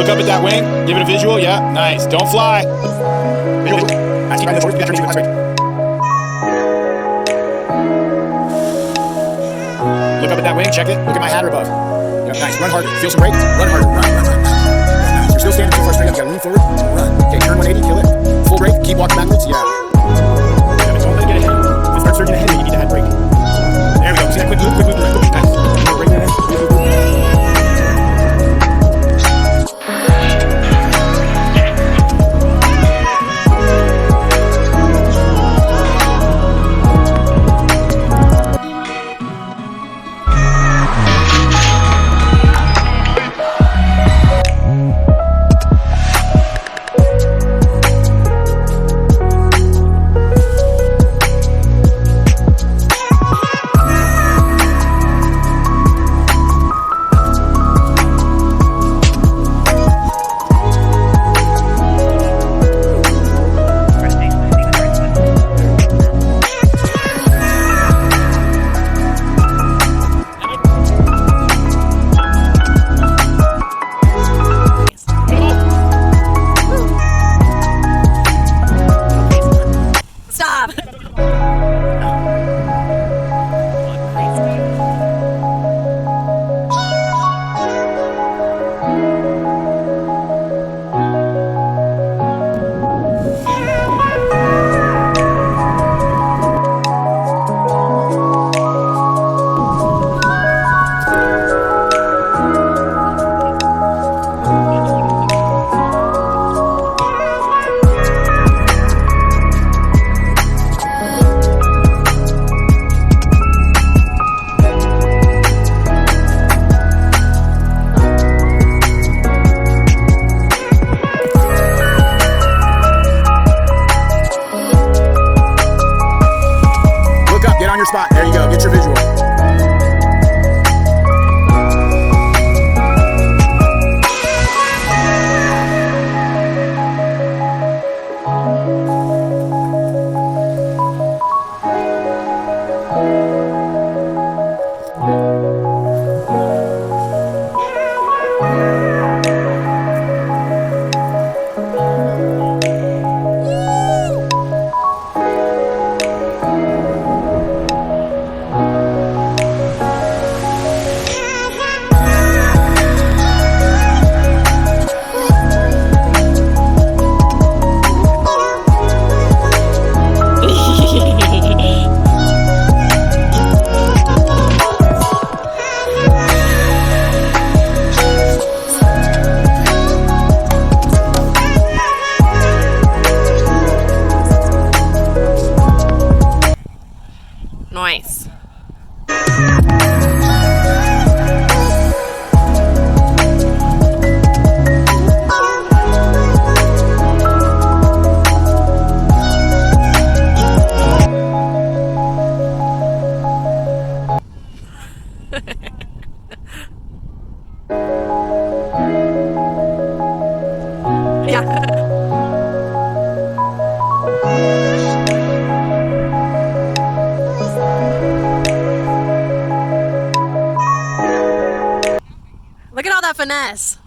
Look up at that wing. Give it a visual. Yeah, nice. Don't fly. Visual. Nice. Keep riding the shoulders. Keep that turn. Nice break. Look up at that wing. Check it. Look at my hat above. Yeah, nice. Run harder. Feel some break. Run harder. Run. Nice. You're still standing too far straight up. You gotta lean forward. Run. Okay, turn 180. Kill it. Full break. Keep walking backwards. Yeah. Don't let it get ahead. If it starts surging ahead, you need to head brake. There we go. See that quick move? Quick move. Nice. Break that in. On your spot. There you go. Get your visual. Nice. Yeah. Look at all that finesse.